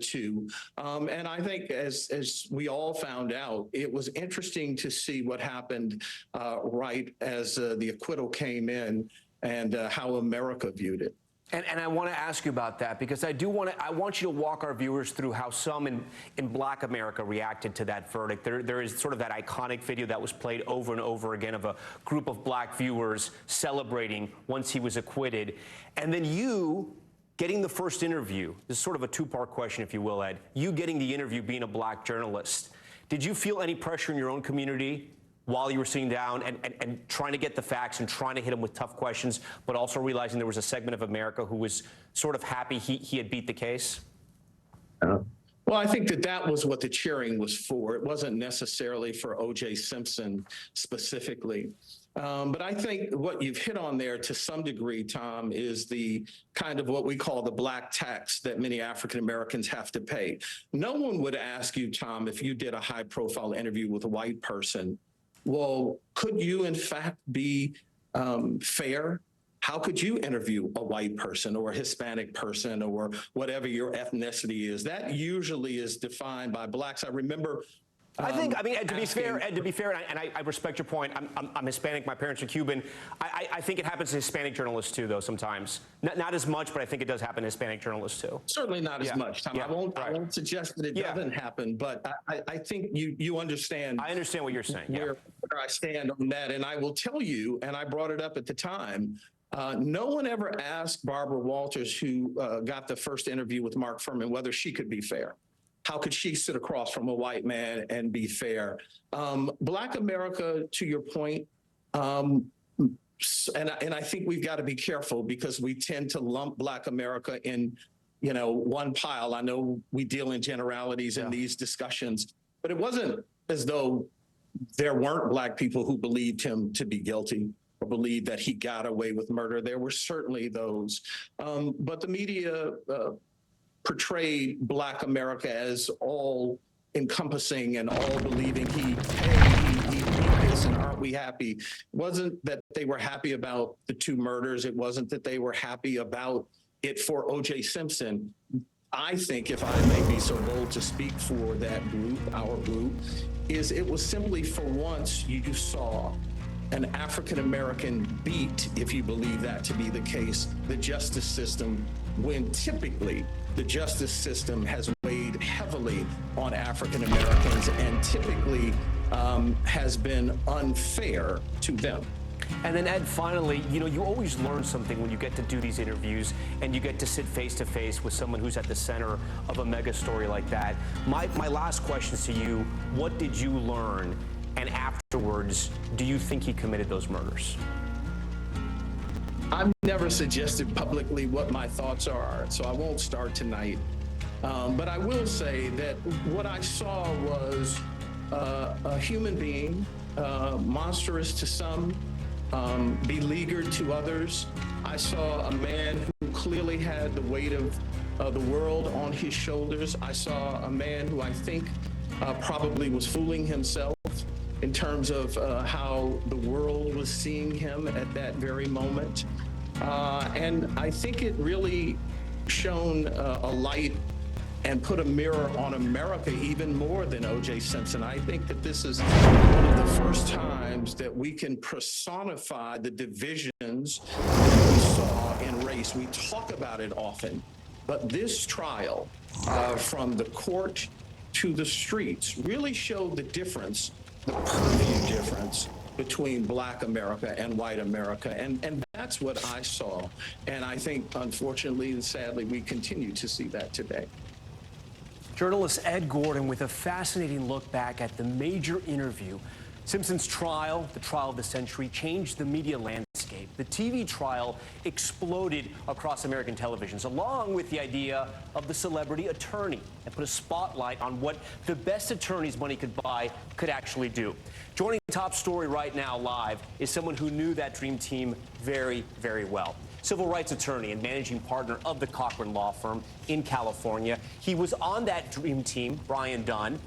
two. And I think as we all found out, it was interesting to see what happened right as the acquittal came in and how America viewed it. And I want to ask you about that because I want you to walk our viewers through how some in Black America reacted to that verdict. There is sort of that iconic video that was played over and over again of a group of Black viewers celebrating once he was acquitted. And then you getting the first interview. This is sort of a two-part question, if you will, Ed. You getting the interview being a Black journalist. Did you feel any pressure in your own community while you were sitting down and trying to get the facts and trying to hit him with tough questions, but also realizing there was a segment of America who was sort of happy he had beat the case? Well, I think that was what the cheering was for. It wasn't necessarily for O.J. Simpson specifically. But I think what you've hit on there to some degree, Tom, is the kind of what we call the black tax that many African Americans have to pay. No one would ask you, Tom, if you did a high-profile interview with a white person, well, could you in fact be fair? How could you interview a white person or a Hispanic person or whatever your ethnicity is? That usually is defined by Blacks. I remember Ed, to be fair, and I respect your point. I'm Hispanic. My parents are Cuban. I think it happens to Hispanic journalists too, though. Sometimes, not as much, but I think it does happen to Hispanic journalists too. Certainly not as much, Tom. Yeah. I won't suggest that it doesn't happen, but I think you understand. I understand what you're saying. Where I stand on that, and I will tell you, and I brought it up at the time. No one ever asked Barbara Walters, who got the first interview with Mark Fuhrman, whether she could be fair. How could she sit across from a white man and be fair? Black America, to your point, and I think we've got to be careful because we tend to lump Black America in, one pile. I know we deal in generalities in these discussions, but it wasn't as though there weren't Black people who believed him to be guilty or believed that he got away with murder. There were certainly those, but the media portrayed Black America as all encompassing and all believing he did this and aren't we happy? It wasn't that they were happy about the two murders. It wasn't that they were happy about it for O.J. Simpson. I think, if I may be so bold to speak for that group, our group, is it was simply for once you saw an African-American beat, if you believe that to be the case, the justice system, when typically the justice system has weighed heavily on African-Americans and typically has been unfair to them. And then, Ed, finally, you always learn something when you get to do these interviews and you get to sit face-to-face with someone who's at the center of a mega story like that. My last question to you, what did you learn? And afterwards, do you think he committed those murders? I've never suggested publicly what my thoughts are, so I won't start tonight. But I will say that what I saw was a human being, monstrous to some, beleaguered to others. I saw a man who clearly had the weight of the world on his shoulders. I saw a man who I think probably was fooling himself in terms of how the world was seeing him at that very moment. And I think it really shone a light and put a mirror on America even more than O.J. Simpson. I think that this is one of the first times that we can personify the divisions that we saw in race. We talk about it often, but this trial from the court to the streets really showed the difference, the purview difference between Black America and white America. And that's what I saw. And I think, unfortunately and sadly, we continue to see that today. Journalist Ed Gordon with a fascinating look back at the major interview. Simpson's trial, the trial of the century, changed the media landscape. The TV trial exploded across American televisions, along with the idea of the celebrity attorney, and put a spotlight on what the best attorneys money could buy could actually do. Joining Top Story right now live is someone who knew that dream team very, very well. Civil rights attorney and managing partner of the Cochran law firm in California. He was on that dream team, Brian Dunn,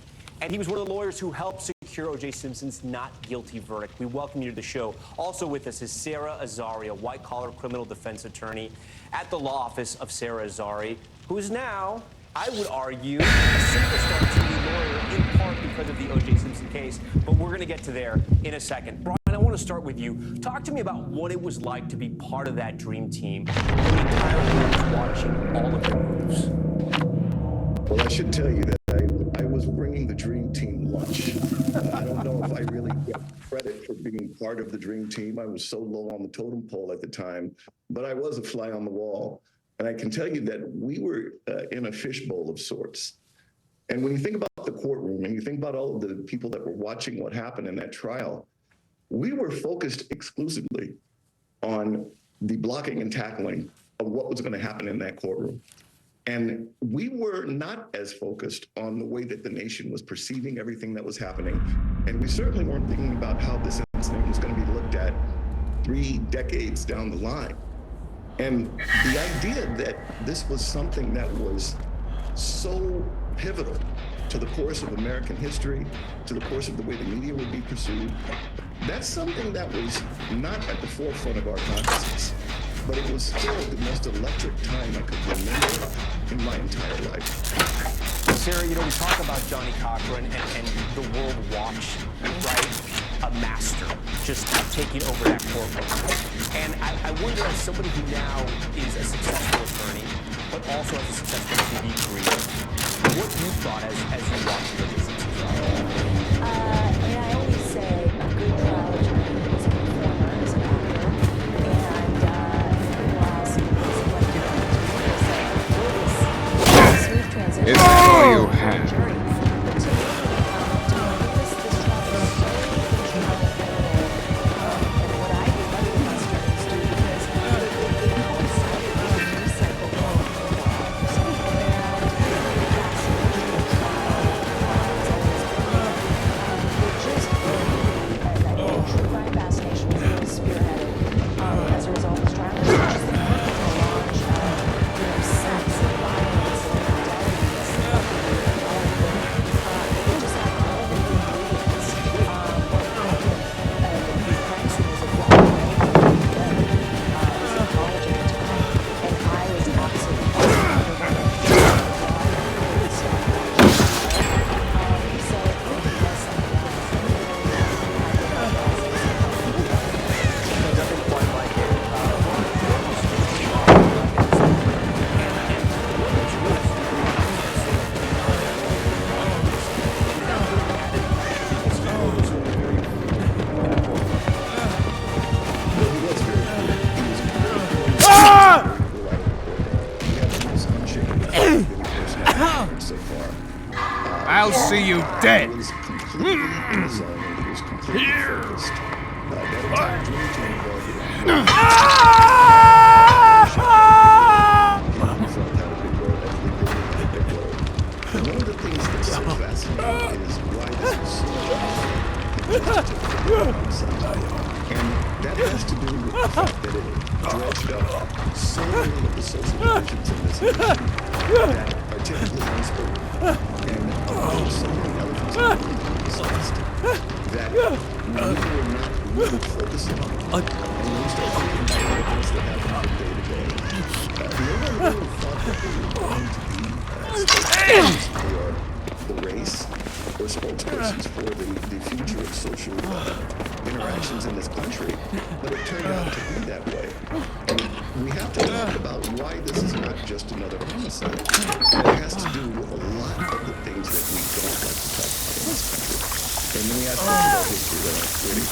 and he was one of the lawyers who helped secure O.J. Simpson's not guilty verdict. We welcome you to the show. Also with us is Sarah Azari, a white-collar criminal defense attorney at the law office of Sarah Azari, who is now I would argue, a superstar TV lawyer in part because of the O.J. Simpson case, but we're going to get to there in a second. Brian, I want to start with you. Talk to me about what it was like to be part of that dream team when the entire world was watching all of your moves. Well, I should tell you that I was bringing the dream team lunch. I don't know if I really get credit for being part of the dream team. I was so low on the totem pole at the time, but I was a fly on the wall. And I can tell you that we were in a fishbowl of sorts. And when you think about the courtroom and you think about all of the people that were watching what happened in that trial, we were focused exclusively on the blocking and tackling of what was going to happen in that courtroom. And we were not as focused on the way that the nation was perceiving everything that was happening. And we certainly weren't thinking about how this incident was going to be looked at 3 decades down the line. And the idea that this was something that was so pivotal to the course of American history, to the course of the way the media would be pursued, that's something that was not at the forefront of our consciousness. But it was still the most electric time I could remember in my entire life. Sarah, you know, we talk about Johnny Cochran and the world watch, right? A master just taking over that courtroom. And I wonder, as somebody who now is a successful attorney, but also has a successful TV career, what you thought as you watched the business trial? I always say a good trial attorney is a performer, is an actor, and while some people like to say smooth transition. Is that all you have? Jury. But to me, this trial is so controlled, and what I would like the Westerners do, because it coincided with the news cycle going for a while. And that's a true trial. It just really, true crime fascination was really spearheaded as a result of this trial. It's not just the melange of, sex and violence and identities. It just had all the ingredients. The crime scene was a block away from where I was in college at the time, and I was absolutely Nothing quite like it. Well, he was very cool. He was he had the most unshakable personality I've heard so far. I'll see you dead. He was completely in the zone and he was completely focused. That entire dream team was he felt had a big role as they did a big role. And one of the things that's so fascinating is why this was so and that has to do with the fact that it dredged up so many of the social divisions in this nation that are typically unspoken. And there were so many elephants in the room discussed that we were not really focusing on. And when we start thinking about what it is that happen from day to day, no one really thought that we were going to be spokespersons for the race or spokespersons for the future of social interactions in this country, but it turned out to be that way. And we have to talk about why this is not just another homicide. It has to do with a lot of the things that we don't like to talk about in this country. And when we ask them about history, they're all pretty,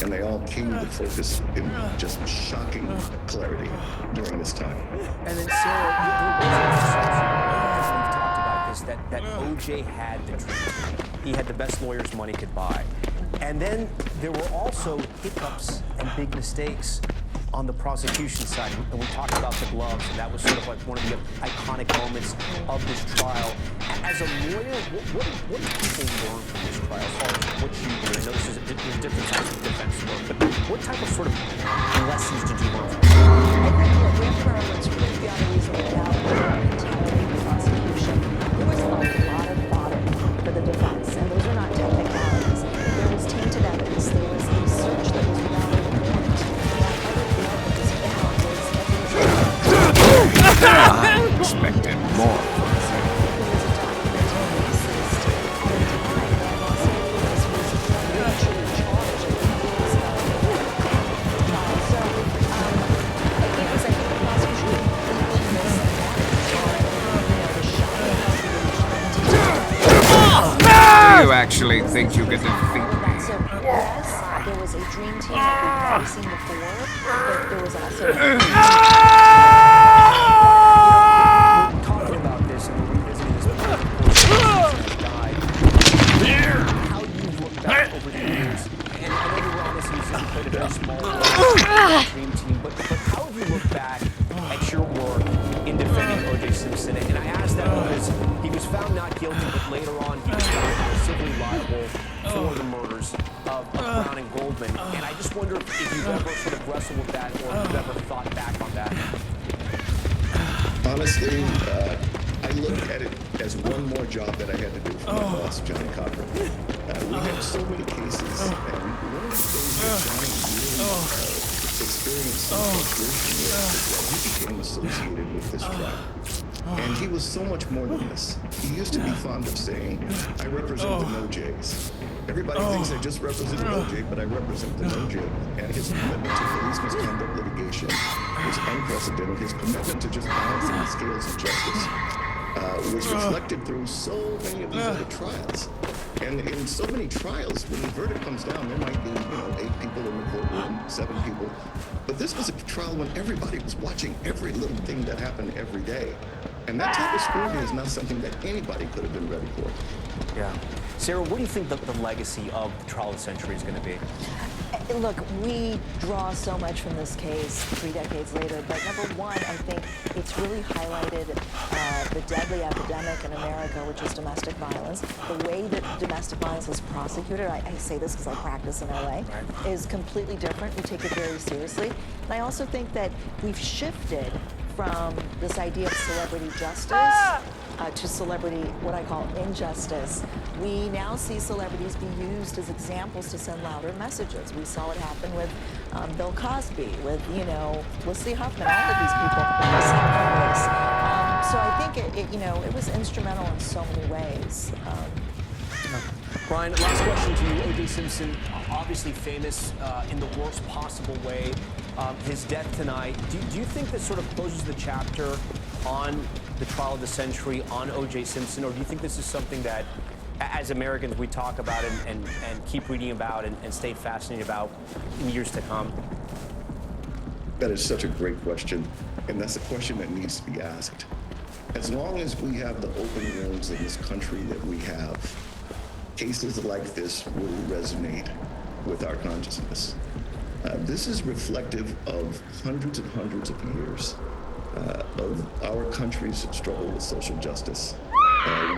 and they all came to focus in just shocking clarity during this time. And then Sarah, we've talked about this, that O.J. had the truth. He had the best lawyers money could buy. And then there were also hiccups and big mistakes on the prosecution side. And we talked about the gloves, and that was sort of like one of the iconic moments of this trial. As a lawyer, what do people learn from this trial as far as what you do? I know there's different types of defense work, but what type of sort of lessons did you learn from it? I think what we learned was proof beyond a reasonable doubt entirely the prosecution. There was a lot of fodder for the defense, and those are not technicalities. There was tainted evidence. There was a search that was without a warrant. That other warrant was found was I expected more. actually think you can defeat me. So yes, there was a dream team that we've never seen before, but there was also Talking about this and revisiting this before died. How you've looked back over the years, and I know you were honestly played a very small role in the dream team, but how have you looked back at your work in defending O.J. Simpson? And I ask that because he was found not guilty, but later on he was found civilly liable for the murders of Brown and Goldman. And I just wonder if you've ever sort of wrestled with that, or if you've ever thought back on that. Honestly, I look at it as one more job that I had to do for my boss, Johnny Cochran. We had so many cases, and one of the things that Johnny really experienced some frustration with is that he became associated with this trial. And he was so much more than this. He used to be fond of saying, I represent the no-Jays. Everybody thinks I just represent the no-Jay, but I represent the no-Jay. And his commitment to police misconduct litigation was unprecedented. His commitment to just balancing the scales of justice was reflected through so many of these other trials. And in so many trials, when the verdict comes down, there might be, 8 people in the courtroom, 7 people. But this was a trial when everybody was watching every little thing that happened every day. And that type of scrutiny is not something that anybody could have been ready for. Yeah. Sarah, what do you think the legacy of the trial of the century is going to be? Look, we draw so much from this case 3 decades later, but number one, I think it's really highlighted the deadly epidemic in America, which is domestic violence. The way that domestic violence is prosecuted, I say this because I practice in LA, is completely different. We take it very seriously. And I also think that we've shifted from this idea of celebrity justice to celebrity, what I call injustice. We now see celebrities be used as examples to send louder messages. We saw it happen with Bill Cosby, with, Felicity Huffman, all of these people in the same ways. So I think it was instrumental in so many ways. Brian, last question to you. O.J. Simpson, obviously famous in the worst possible way. His death tonight, do you think this sort of closes the chapter on the trial of the century, on O.J. Simpson, or do you think this is something that, as Americans, we talk about and keep reading about and stay fascinated about in years to come? That is such a great question, and that's a question that needs to be asked. As long as we have the open rooms in this country that we have, cases like this will resonate with our consciousness. This is reflective of hundreds and hundreds of years of our country's struggle with social justice.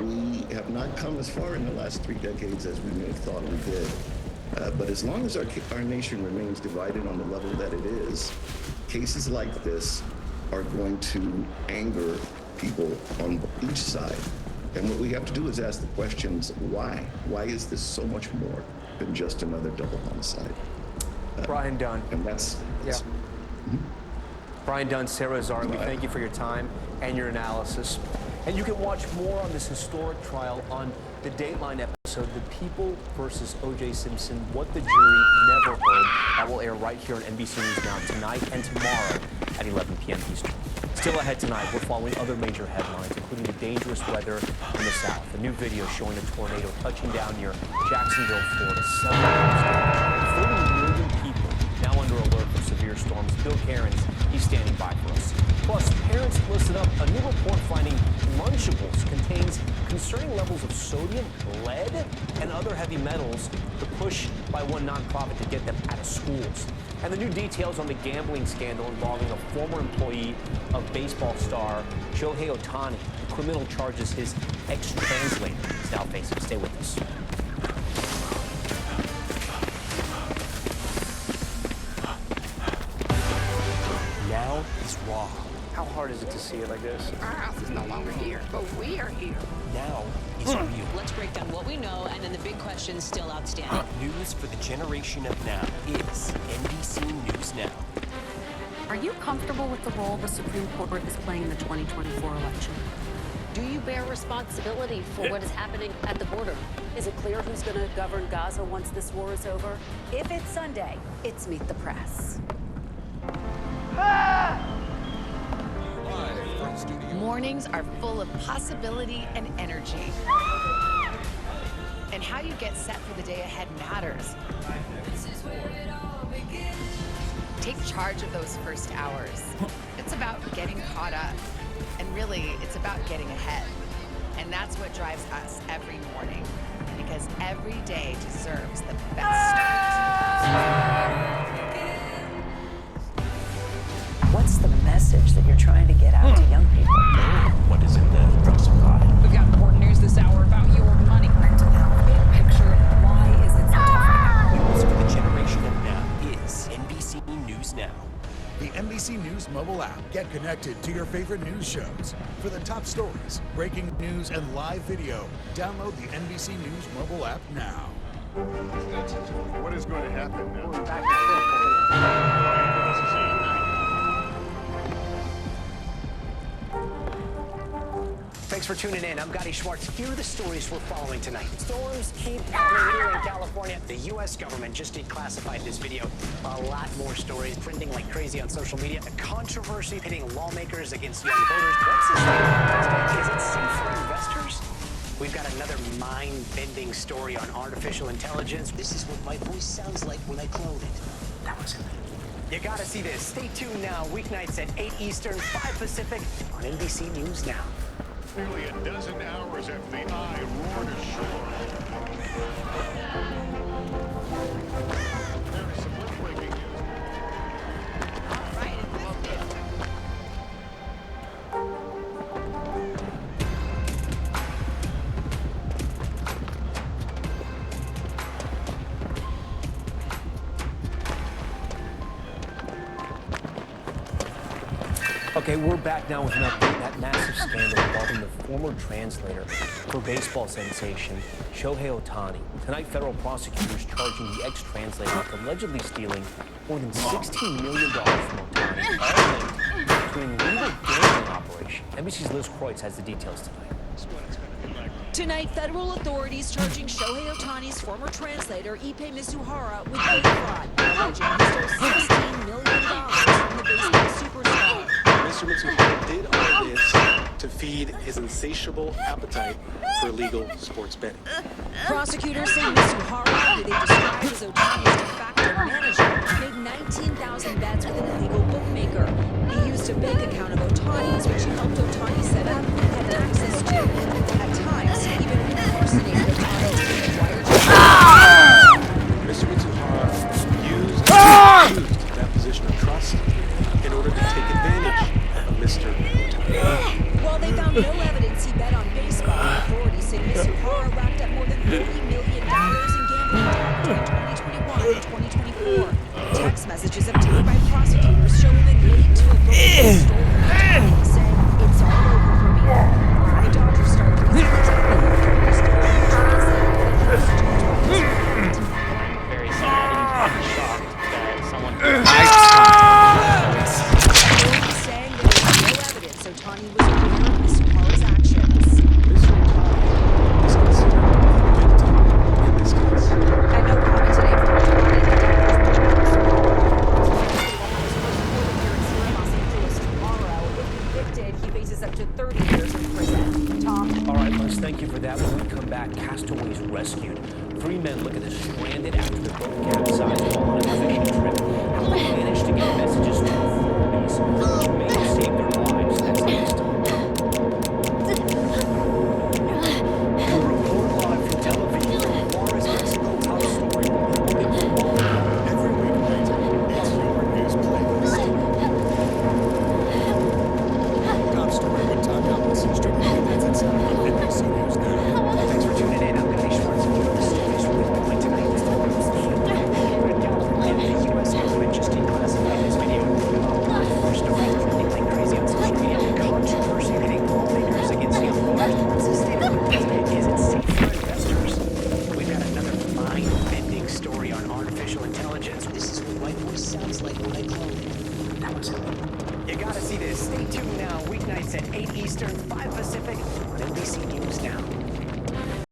We have not come as far in the last 3 decades as we may have thought we did. But as long as our nation remains divided on the level that it is, cases like this are going to anger people on each side. And what we have to do is ask the questions, why? Why is this so much more than just another double homicide? Brian Dunn. And that's Brian Dunn, Sarah Azar, we thank you for your time and your analysis. And you can watch more on this historic trial on the Dateline episode, The People versus O.J. Simpson, What the Jury Never Heard. That will air right here on NBC News Now tonight and tomorrow at 11 p.m. Eastern. Still ahead tonight, we're following other major headlines, including the dangerous weather in the south. A new video showing a tornado touching down near Jacksonville, Florida. 40 million people now under alert for severe storms. Bill Cairns, he's standing by for us. Plus, parents listen up. A new report finding Lunchables contains concerning levels of sodium, lead, and other heavy metals, the push by one nonprofit to get them out of schools. And the new details on the gambling scandal involving a former employee of baseball star Shohei Ohtani. Criminal charges his ex-translator is now facing. Stay with us. Now is raw. How hard is it to see it like this? Our house is no longer here, but we are here. Now is real. Let's break down what we know and then the big questions still outstanding. News for the generation of now is NBC News Now. Are you comfortable with the role the Supreme Court is playing in the 2024 election? Do you bear responsibility for what is happening at the border? Is it clear who's going to govern Gaza once this war is over? If it's Sunday, it's Meet the Press. Mornings are full of possibility and energy. And how you get set for the day ahead matters. Take charge of those first hours. It's about getting caught up. And really, it's about getting ahead. And that's what drives us every morning. Because every day deserves the best start. What's the message that you're trying to get out to young people? What is in the dress of God? We've got important news this hour about your money. Mental health, big picture, why is it so tough? News for the generation of now is NBC News Now. The NBC News mobile app. Get connected to your favorite news shows. For the top stories, breaking news, and live video, download the NBC News mobile app now. What is going to happen now? Thanks for tuning in. I'm Gotti Schwartz. Here are the stories we're following tonight. Storms keep happening here in California. The U.S. government just declassified this video. A lot more stories trending like crazy on social media. A controversy pitting lawmakers against young voters. What's this thing? Is it safe for investors? We've got another mind-bending story on artificial intelligence. This is what my voice sounds like when I clone it. That was it. You gotta see this. Stay tuned now. Weeknights at 8 Eastern, 5 Pacific on NBC News Now. Nearly a dozen hours after the eye roared ashore. There is some lip-breaking news. All right, Okay, we're back now with an update. That massive scandal involving the former translator for baseball sensation Shohei Ohtani. Tonight, federal prosecutors charging the ex-translator with allegedly stealing more than $16 million from Ohtani, all linked to an illegal gambling operation. NBC's Liz Kreutz has the details tonight. Tonight, federal authorities charging Shohei Ohtani's former translator, Ippei Mizuhara, with bank fraud, alleging he stole $16 million from the baseball superstar. Mr. Mitsuhara did all this to feed his insatiable appetite for illegal sports betting. Prosecutors say Mizuhara, who they described as Ohtani's de facto manager, made 19,000 bets with an illegal bookmaker. He used a bank account of Ohtani's, which he helped Ohtani set up and had access to. At times, he even impersonated Ohtani to be wired. Mr. Mitsuhara used that position of trust in order to take advantage of Mr. Ohtani. While they found no evidence he bet on baseball, authorities say Mizuhara racked up more than $30 million in gambling debt between 2021 and 2024. Text messages obtained by prosecutors show him admitting to a book stolen Ohtani, saying, "It's all over for me." The Dodgers star Very sad and shocked that someone. saying there was no evidence Ohtani was aware of Mizuhara's actions. Mr. Ohtani is considered a victim in this case. And no comment today from he faces up to 30 years in prison. Tom? All right, Liz, thank you for that. When we come back, castaways rescued. 3 men look at this stranded after the boat capsized while on a fishing trip. How they managed to get messages to authorities which may have saved their